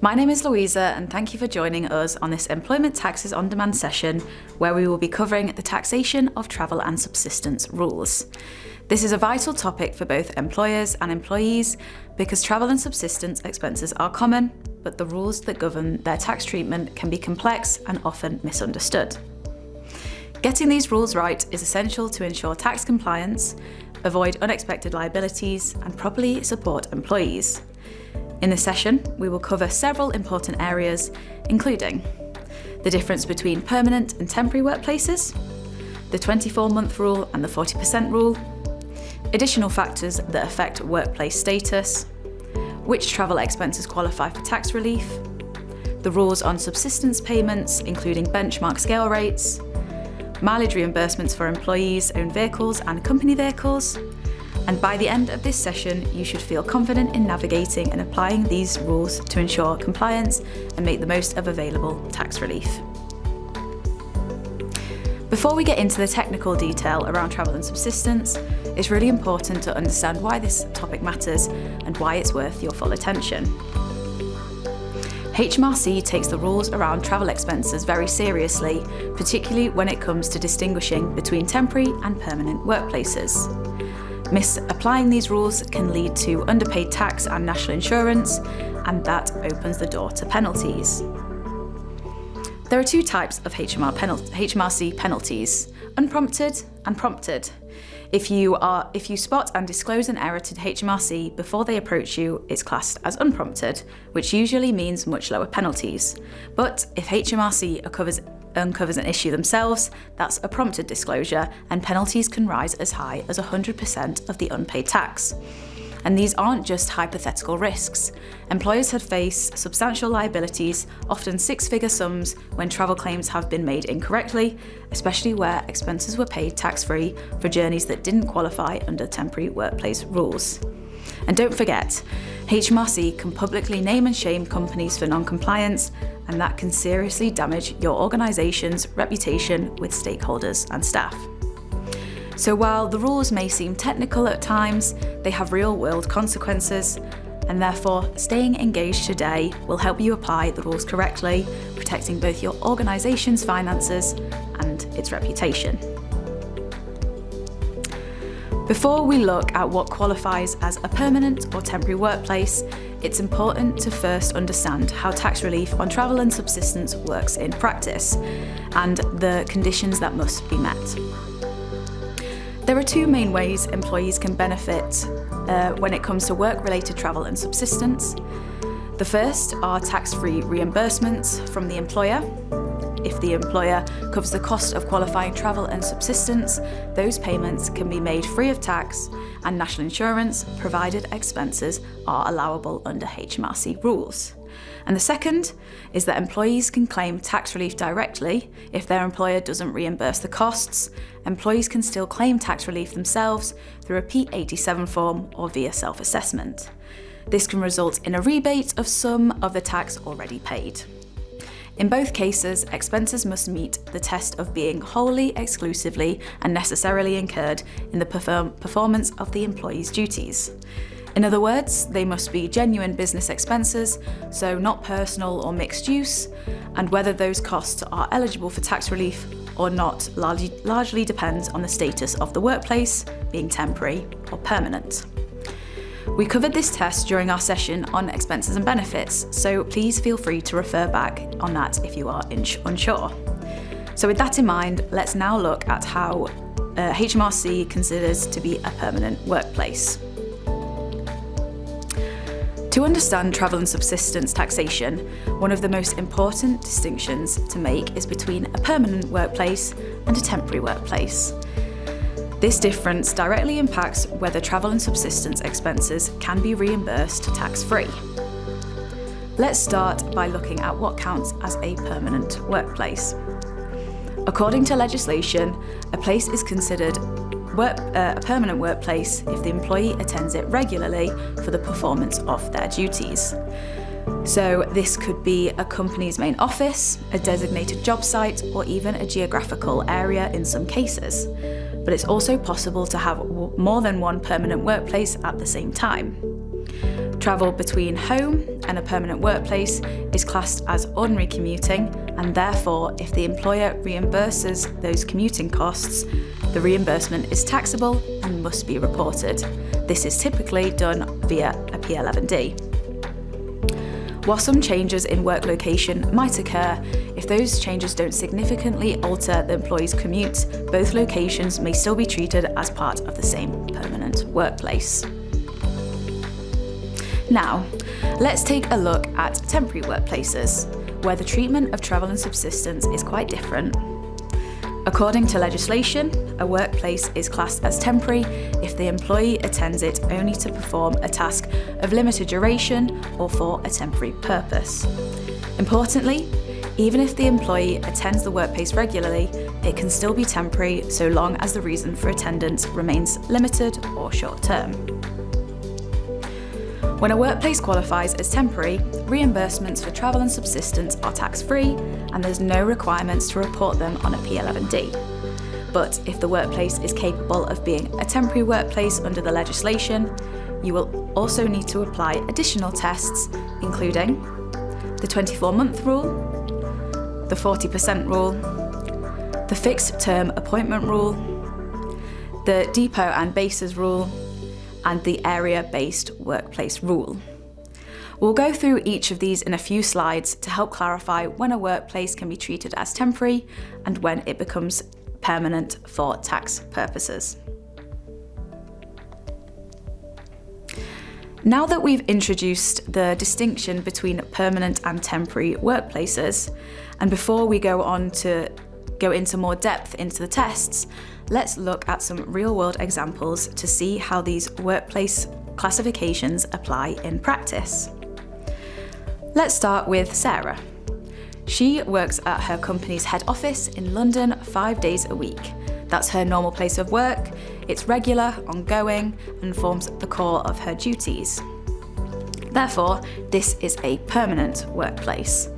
My name is Louisa and thank you for joining us on this Employment Taxes on Demand session where we will be covering the taxation of travel and subsistence rules. This is a vital topic for both employers and employees because travel and subsistence expenses are common, but the rules that govern their tax treatment can be complex and often misunderstood. Getting these rules right is essential to ensure tax compliance, avoid unexpected liabilities, and properly support employees. In this session, we will cover several important areas, including the difference between permanent and temporary workplaces, the 24-month rule and the 40% rule, additional factors that affect workplace status, which travel expenses qualify for tax relief, the rules on subsistence payments, including benchmark scale rates, mileage reimbursements for employees' own vehicles and company vehicles, and by the end of this session, you should feel confident in navigating and applying these rules to ensure compliance and make the most of available tax relief. Before we get into the technical detail around travel and subsistence, it's really important to understand why this topic matters and why it's worth your full attention. HMRC takes the rules around travel expenses very seriously, particularly when it comes to distinguishing between temporary and permanent workplaces. Misapplying these rules can lead to underpaid tax and national insurance, and that opens the door to penalties. There are two types of HMRC penalties: unprompted and prompted. If you spot and disclose an error to HMRC before they approach you, it's classed as unprompted, which usually means much lower penalties. But if HMRC uncovers an issue themselves, that's a prompted disclosure, and penalties can rise as high as 100% of the unpaid tax. And these aren't just hypothetical risks. Employers have faced substantial liabilities, often six-figure sums, when travel claims have been made incorrectly, especially where expenses were paid tax-free for journeys that didn't qualify under temporary workplace rules. And don't forget, HMRC can publicly name and shame companies for non-compliance, and that can seriously damage your organisation's reputation with stakeholders and staff. So while the rules may seem technical at times, they have real-world consequences, and therefore staying engaged today will help you apply the rules correctly, protecting both your organisation's finances and its reputation. Before we look at what qualifies as a permanent or temporary workplace, it's important to first understand how tax relief on travel and subsistence works in practice, and the conditions that must be met. There are two main ways employees can benefit when it comes to work-related travel and subsistence. The first are tax-free reimbursements from the employer. If the employer covers the cost of qualifying travel and subsistence, those payments can be made free of tax and national insurance, provided expenses are allowable under HMRC rules. And the second is that employees can claim tax relief directly. If their employer doesn't reimburse the costs, employees can still claim tax relief themselves through a P87 form or via self-assessment. This can result in a rebate of some of the tax already paid. In both cases, expenses must meet the test of being wholly, exclusively, and necessarily incurred in the performance of the employee's duties. In other words, they must be genuine business expenses, so not personal or mixed use, and whether those costs are eligible for tax relief or not largely depends on the status of the workplace, being temporary or permanent. We covered this test during our session on expenses and benefits, so please feel free to refer back on that if you are unsure. So with that in mind, let's now look at how HMRC considers to be a permanent workplace. To understand travel and subsistence taxation, one of the most important distinctions to make is between a permanent workplace and a temporary workplace. This difference directly impacts whether travel and subsistence expenses can be reimbursed tax-free. Let's start by looking at what counts as a permanent workplace. According to legislation, a place is considered a permanent workplace if the employee attends it regularly for the performance of their duties. So this could be a company's main office, a designated job site, or even a geographical area in some cases. But it's also possible to have more than one permanent workplace at the same time. Travel between home and a permanent workplace is classed as ordinary commuting, and therefore, if the employer reimburses those commuting costs, the reimbursement is taxable and must be reported. This is typically done via a P11D. While some changes in work location might occur, if those changes don't significantly alter the employee's commute, both locations may still be treated as part of the same permanent workplace. Now, let's take a look at temporary workplaces, where the treatment of travel and subsistence is quite different. According to legislation, a workplace is classed as temporary if the employee attends it only to perform a task of limited duration or for a temporary purpose. Importantly, even if the employee attends the workplace regularly, it can still be temporary so long as the reason for attendance remains limited or short-term. When a workplace qualifies as temporary, reimbursements for travel and subsistence are tax-free, and there's no requirements to report them on a P11D. But if the workplace is capable of being a temporary workplace under the legislation, you will also need to apply additional tests, including the 24-month rule, the 40% rule, the fixed-term appointment rule, the depot and bases rule, and the area-based workplace rule. We'll go through each of these in a few slides to help clarify when a workplace can be treated as temporary and when it becomes permanent for tax purposes. Now that we've introduced the distinction between permanent and temporary workplaces, and before we go into more depth into the tests, let's look at some real-world examples to see how these workplace classifications apply in practice. Let's start with Sarah. She works at her company's head office in London 5 days a week. That's her normal place of work, it's regular, ongoing, and forms the core of her duties. Therefore, this is a permanent workplace.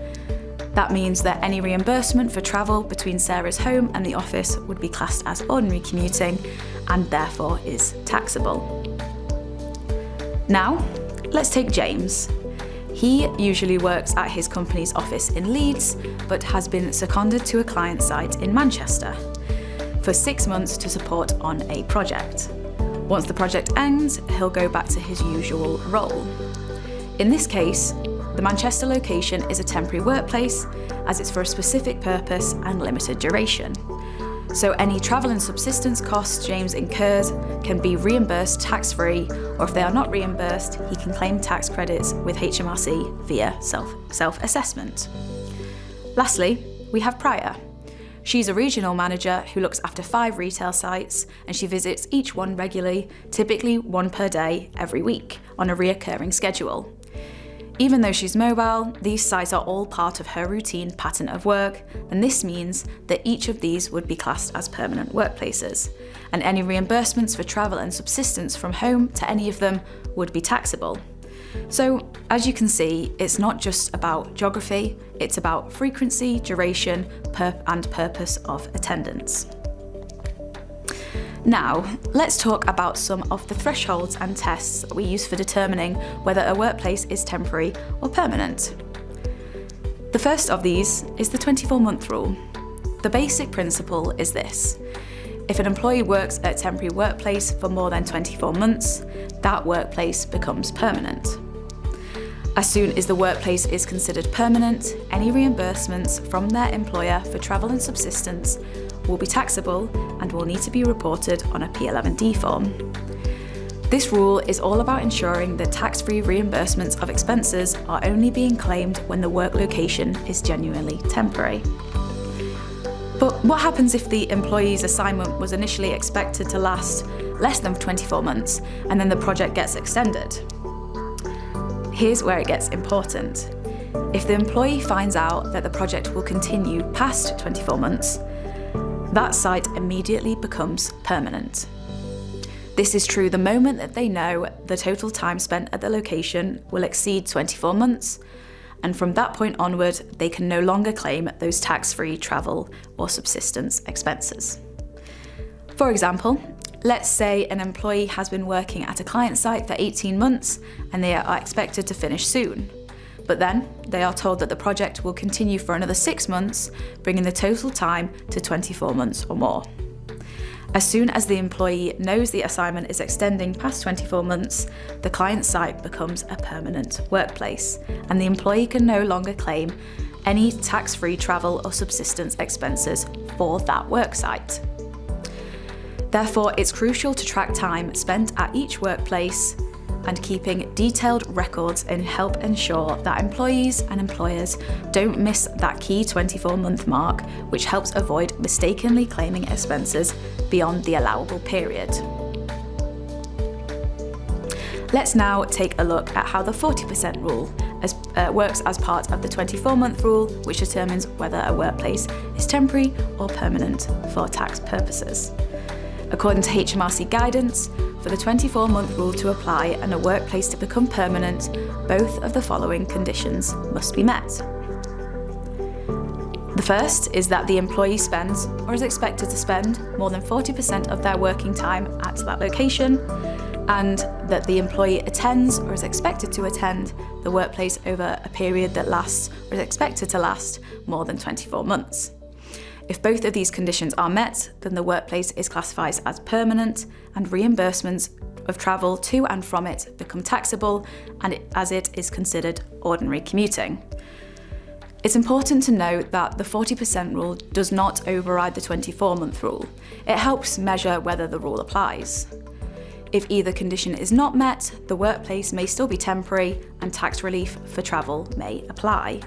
That means that any reimbursement for travel between Sarah's home and the office would be classed as ordinary commuting and therefore is taxable. Now, let's take James. He usually works at his company's office in Leeds, but has been seconded to a client site in Manchester for 6 months to support on a project. Once the project ends, he'll go back to his usual role. In this case, the Manchester location is a temporary workplace as it's for a specific purpose and limited duration. So any travel and subsistence costs James incurs can be reimbursed tax-free, or if they are not reimbursed, he can claim tax credits with HMRC via self-assessment. Lastly, we have Priya. She's a regional manager who looks after 5 retail sites, and she visits each one regularly, typically 1 per day every week, on a reoccurring schedule. Even though she's mobile, these sites are all part of her routine pattern of work, and this means that each of these would be classed as permanent workplaces, and any reimbursements for travel and subsistence from home to any of them would be taxable. So, as you can see, it's not just about geography, it's about frequency, duration, and purpose of attendance. Now, let's talk about some of the thresholds and tests that we use for determining whether a workplace is temporary or permanent. The first of these is the 24-month rule. The basic principle is this: if an employee works at a temporary workplace for more than 24 months, that workplace becomes permanent. As soon as the workplace is considered permanent, any reimbursements from their employer for travel and subsistence will be taxable and will need to be reported on a P11D form. This rule is all about ensuring that tax-free reimbursements of expenses are only being claimed when the work location is genuinely temporary. But what happens if the employee's assignment was initially expected to last less than 24 months and then the project gets extended? Here's where it gets important. If the employee finds out that the project will continue past 24 months, that site immediately becomes permanent. This is true the moment that they know the total time spent at the location will exceed 24 months, and from that point onward, they can no longer claim those tax-free travel or subsistence expenses. For example, Let's say an employee has been working at a client site for 18 months and they are expected to finish soon. But then they are told that the project will continue for another 6 months, bringing the total time to 24 months or more. As soon as the employee knows the assignment is extending past 24 months, the client site becomes a permanent workplace, and the employee can no longer claim any tax-free travel or subsistence expenses for that work site. Therefore, it's crucial to track time spent at each workplace and keeping detailed records and help ensure that employees and employers don't miss that key 24-month mark, which helps avoid mistakenly claiming expenses beyond the allowable period. Let's now take a look at how the 40% rule works as part of the 24-month rule, which determines whether a workplace is temporary or permanent for tax purposes. According to HMRC guidance, for the 24-month rule to apply and a workplace to become permanent, both of the following conditions must be met. The first is that the employee spends, or is expected to spend, more than 40% of their working time at that location, and that the employee attends, or is expected to attend, the workplace over a period that lasts, or is expected to last, more than 24 months. If both of these conditions are met, then the workplace is classified as permanent and reimbursements of travel to and from it become taxable, as it is considered ordinary commuting. It's important to note that the 40% rule does not override the 24-month rule. It helps measure whether the rule applies. If either condition is not met, the workplace may still be temporary and tax relief for travel may apply.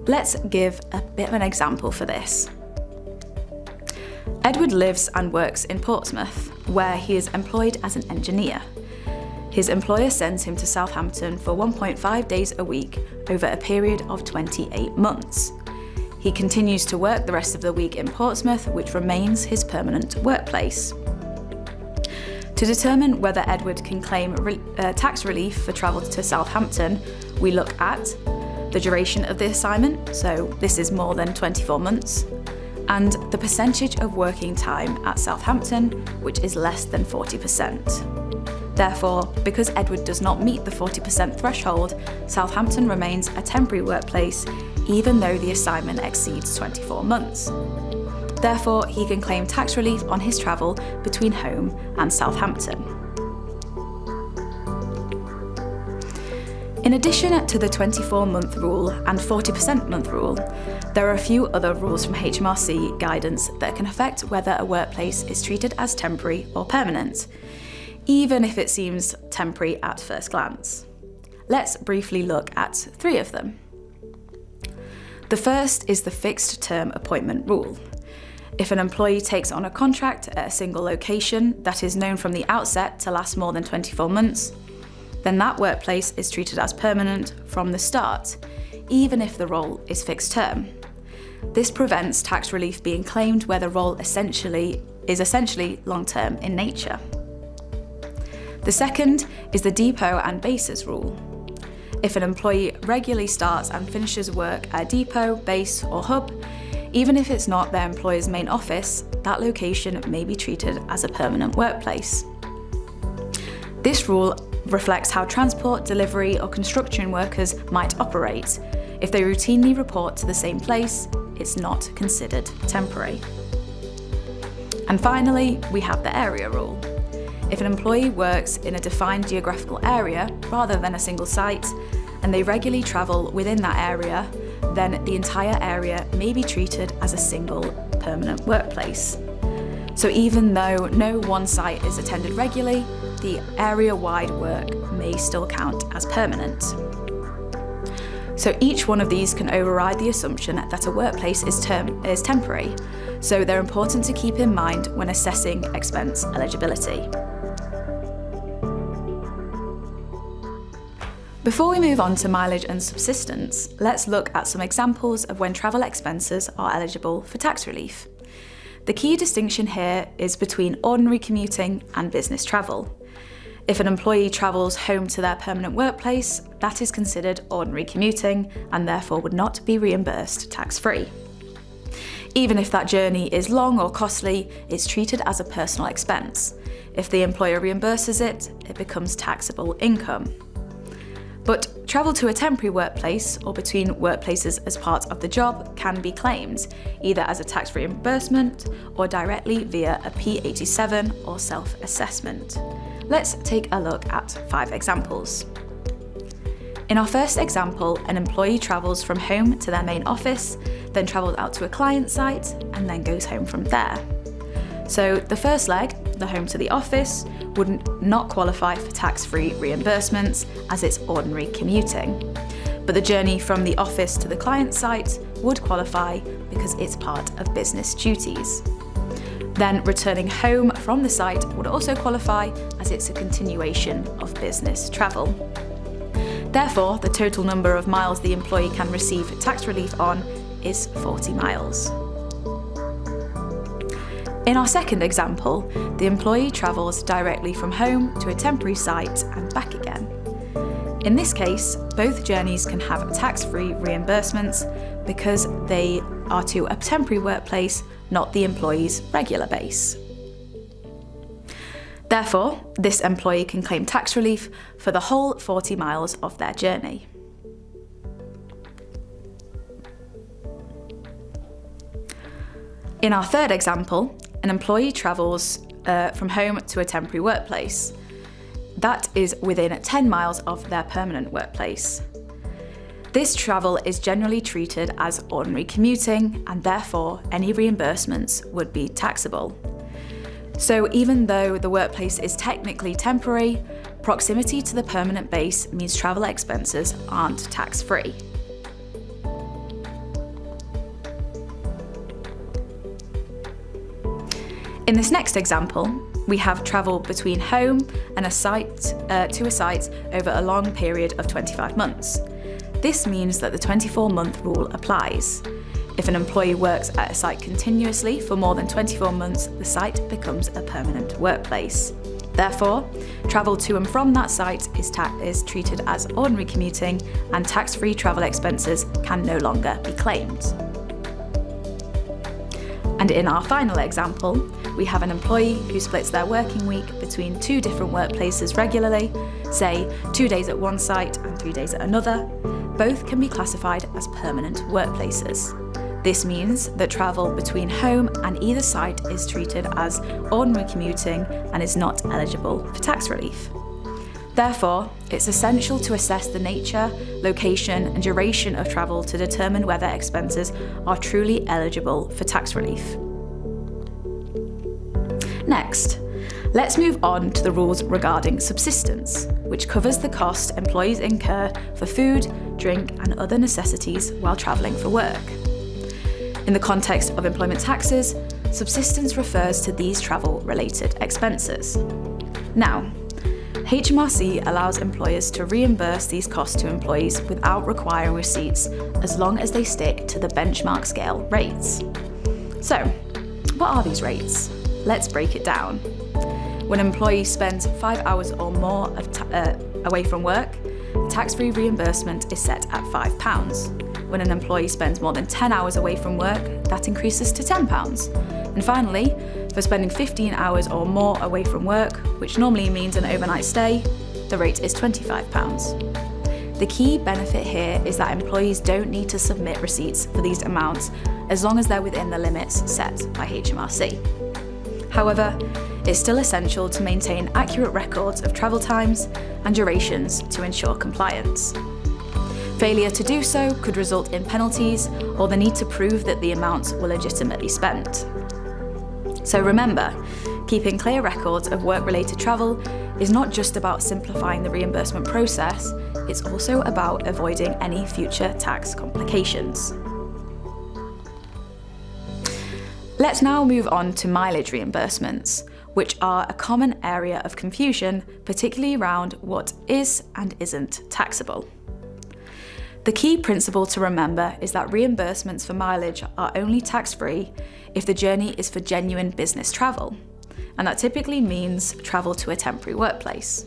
Let's give a bit of an example for this. Edward lives and works in Portsmouth, where he is employed as an engineer. His employer sends him to Southampton for 1.5 days a week over a period of 28 months. He continues to work the rest of the week in Portsmouth, which remains his permanent workplace. To determine whether Edward can claim tax relief for travel to Southampton, we look at the duration of the assignment, so this is more than 24 months, and the percentage of working time at Southampton, which is less than 40%. Therefore, because Edward does not meet the 40% threshold, Southampton remains a temporary workplace even though the assignment exceeds 24 months. Therefore, he can claim tax relief on his travel between home and Southampton. In addition to the 24-month rule and 40% month rule, there are a few other rules from HMRC guidance that can affect whether a workplace is treated as temporary or permanent, even if it seems temporary at first glance. Let's briefly look at 3 of them. The first is the fixed term appointment rule. If an employee takes on a contract at a single location that is known from the outset to last more than 24 months, then that workplace is treated as permanent from the start, even if the role is fixed term. This prevents tax relief being claimed where the role is essentially long-term in nature. The second is the depot and bases rule. If an employee regularly starts and finishes work at a depot, base or hub, even if it's not their employer's main office, that location may be treated as a permanent workplace. This rule reflects how transport, delivery or construction workers might operate. If they routinely report to the same place, it's not considered temporary. And finally, we have the area rule. If an employee works in a defined geographical area rather than a single site, and they regularly travel within that area, then the entire area may be treated as a single permanent workplace. So even though no one site is attended regularly, the area-wide work may still count as permanent. So each one of these can override the assumption that a workplace is temporary, so they're important to keep in mind when assessing expense eligibility. Before we move on to mileage and subsistence, let's look at some examples of when travel expenses are eligible for tax relief. The key distinction here is between ordinary commuting and business travel. If an employee travels home to their permanent workplace, that is considered ordinary commuting and therefore would not be reimbursed tax-free. Even if that journey is long or costly, it's treated as a personal expense. If the employer reimburses it, it becomes taxable income. But travel to a temporary workplace or between workplaces as part of the job can be claimed, either as a tax reimbursement or directly via a P87 or self-assessment. Let's take a look at 5 examples. In our first example, an employee travels from home to their main office, then travels out to a client site, and then goes home from there. So the first leg, the home to the office, would not qualify for tax-free reimbursements as it's ordinary commuting. But the journey from the office to the client site would qualify because it's part of business duties. Then returning home from the site would also qualify as it's a continuation of business travel. Therefore, the total number of miles the employee can receive tax relief on is 40 miles. In our second example, the employee travels directly from home to a temporary site and back again. In this case, both journeys can have tax-free reimbursements because they are to a temporary workplace, not the employee's regular base. Therefore, this employee can claim tax relief for the whole 40 miles of their journey. In our third example, an employee travels from home to a temporary workplace. That is within 10 miles of their permanent workplace. This travel is generally treated as ordinary commuting, and therefore any reimbursements would be taxable. So even though the workplace is technically temporary, proximity to the permanent base means travel expenses aren't tax-free. In this next example, we have travel between home and a site to a site over a long period of 25 months. This means that the 24-month rule applies. If an employee works at a site continuously for more than 24 months, the site becomes a permanent workplace. Therefore, travel to and from that site is treated as ordinary commuting, and tax-free travel expenses can no longer be claimed. And in our final example, we have an employee who splits their working week between 2 different workplaces regularly, say 2 days at one site and 3 days at another. Both can be classified as permanent workplaces. This means that travel between home and either site is treated as ordinary commuting and is not eligible for tax relief. Therefore, it's essential to assess the nature, location, and duration of travel to determine whether expenses are truly eligible for tax relief. Next, let's move on to the rules regarding subsistence, which covers the cost employees incur for food, drink, and other necessities while travelling for work. In the context of employment taxes, subsistence refers to these travel-related expenses. Now, HMRC allows employers to reimburse these costs to employees without requiring receipts as long as they stick to the benchmark scale rates. So, what are these rates? Let's break it down. When an employee spends 5 hours or more away from work, the tax-free reimbursement is set at £5. When an employee spends more than 10 hours away from work, that increases to £10. And finally, for spending 15 hours or more away from work, which normally means an overnight stay, the rate is £25. The key benefit here is that employees don't need to submit receipts for these amounts as long as they're within the limits set by HMRC. However, it's still essential to maintain accurate records of travel times and durations to ensure compliance. Failure to do so could result in penalties or the need to prove that the amounts were legitimately spent. So remember, keeping clear records of work-related travel is not just about simplifying the reimbursement process, it's also about avoiding any future tax complications. Let's now move on to mileage reimbursements, which are a common area of confusion, particularly around what is and isn't taxable. The key principle to remember is that reimbursements for mileage are only tax-free if the journey is for genuine business travel, and that typically means travel to a temporary workplace.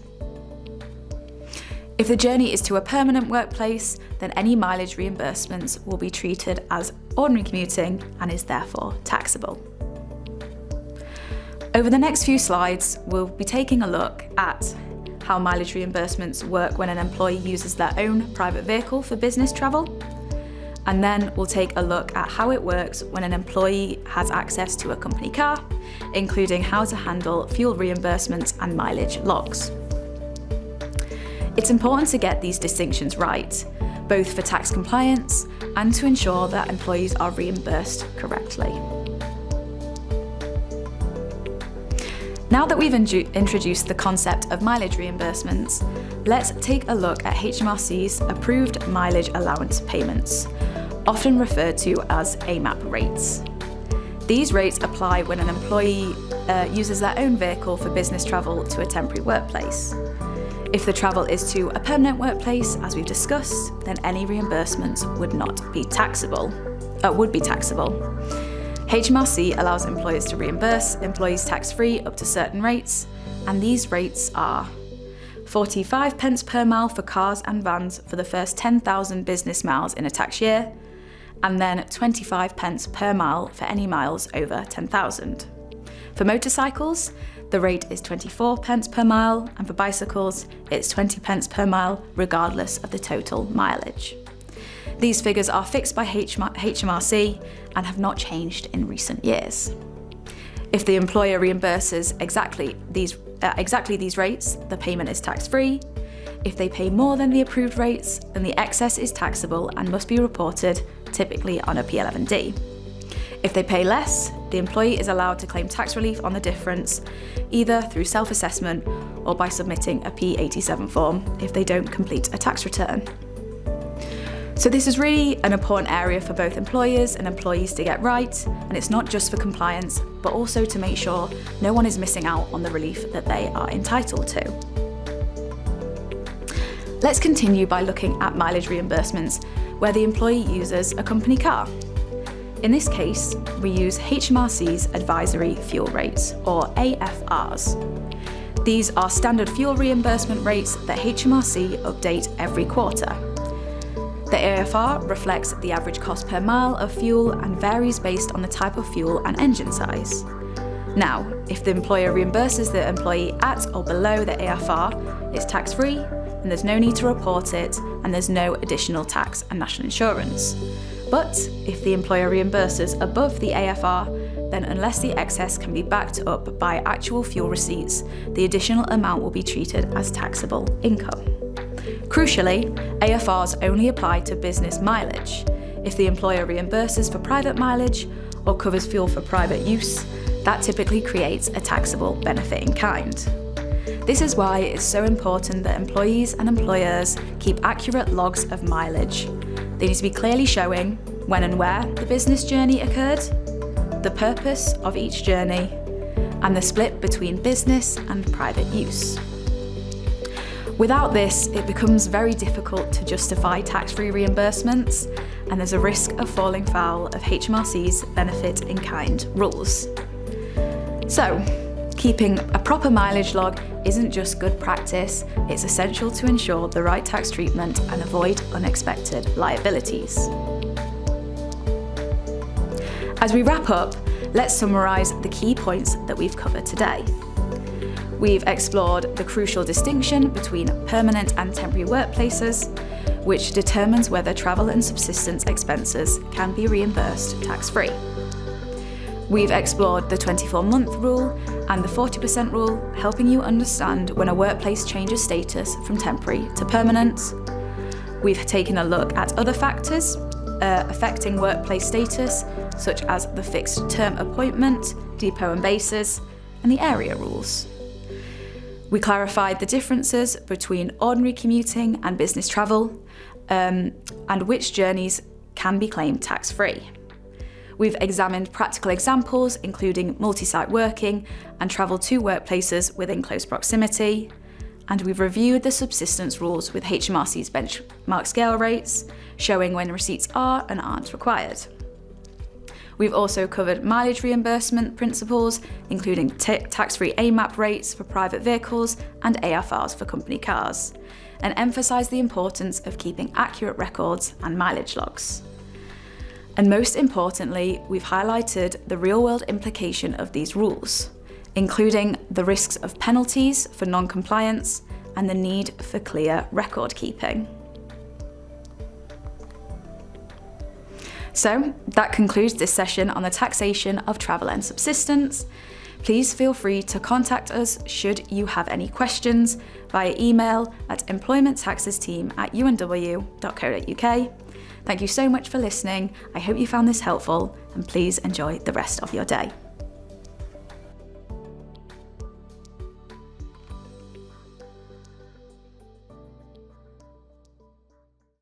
If the journey is to a permanent workplace, then any mileage reimbursements will be treated as ordinary commuting and is therefore taxable. Over the next few slides, we'll be taking a look at how mileage reimbursements work when an employee uses their own private vehicle for business travel. And then we'll take a look at how it works when an employee has access to a company car, including how to handle fuel reimbursements and mileage logs. It's important to get these distinctions right, both for tax compliance and to ensure that employees are reimbursed correctly. Now that we've introduced the concept of mileage reimbursements, let's take a look at HMRC's approved mileage allowance payments, often referred to as AMAP rates. These rates apply when an employee uses their own vehicle for business travel to a temporary workplace. If the travel is to a permanent workplace, as we've discussed, then any reimbursements would be taxable. HMRC allows employers to reimburse employees tax-free up to certain rates, and these rates are 45 pence per mile for cars and vans for the first 10,000 business miles in a tax year, and then 25 pence per mile for any miles over 10,000. For motorcycles, the rate is 24 pence per mile, and for bicycles, it's 20 pence per mile, regardless of the total mileage. These figures are fixed by HMRC and have not changed in recent years. If the employer reimburses exactly these rates, the payment is tax-free. If they pay more than the approved rates, then the excess is taxable and must be reported, typically on a P11D. If they pay less, the employee is allowed to claim tax relief on the difference, either through self-assessment or by submitting a P87 form if they don't complete a tax return. So this is really an important area for both employers and employees to get right, and it's not just for compliance, but also to make sure no one is missing out on the relief that they are entitled to. Let's continue by looking at mileage reimbursements where the employee uses a company car. In this case, we use HMRC's advisory fuel rates, or AFRs. These are standard fuel reimbursement rates that HMRC update every quarter. The AFR reflects the average cost per mile of fuel and varies based on the type of fuel and engine size. Now, if the employer reimburses the employee at or below the AFR, it's tax-free, and there's no need to report it, and there's no additional tax and national insurance. But if the employer reimburses above the AFR, then unless the excess can be backed up by actual fuel receipts, the additional amount will be treated as taxable income. Crucially, AFRs only apply to business mileage. If the employer reimburses for private mileage or covers fuel for private use, that typically creates a taxable benefit in kind. This is why it's so important that employees and employers keep accurate logs of mileage. They need to be clearly showing when and where the business journey occurred, the purpose of each journey, and the split between business and private use. Without this, it becomes very difficult to justify tax-free reimbursements, and there's a risk of falling foul of HMRC's benefit in kind rules. So, keeping a proper mileage log isn't just good practice, it's essential to ensure the right tax treatment and avoid unexpected liabilities. As we wrap up, let's summarise the key points that we've covered today. We've explored the crucial distinction between permanent and temporary workplaces, which determines whether travel and subsistence expenses can be reimbursed tax-free. We've explored the 24-month rule and the 40% rule, helping you understand when a workplace changes status from temporary to permanent. We've taken a look at other factors affecting workplace status, such as the fixed term appointment, depot and bases, and the area rules. We clarified the differences between ordinary commuting and business travel, and which journeys can be claimed tax-free. We've examined practical examples, including multi-site working and travel to workplaces within close proximity. And we've reviewed the subsistence rules with HMRC's benchmark scale rates, showing when receipts are and aren't required. We've also covered mileage reimbursement principles, including tax-free AMAP rates for private vehicles and AFRs for company cars, and emphasised the importance of keeping accurate records and mileage logs. And most importantly, we've highlighted the real-world implication of these rules, including the risks of penalties for non-compliance and the need for clear record keeping. So that concludes this session on the taxation of travel and subsistence. Please feel free to contact us should you have any questions via email at employmenttaxesteam@unw.co.uk. Thank you so much for listening. I hope you found this helpful, and please enjoy the rest of your day.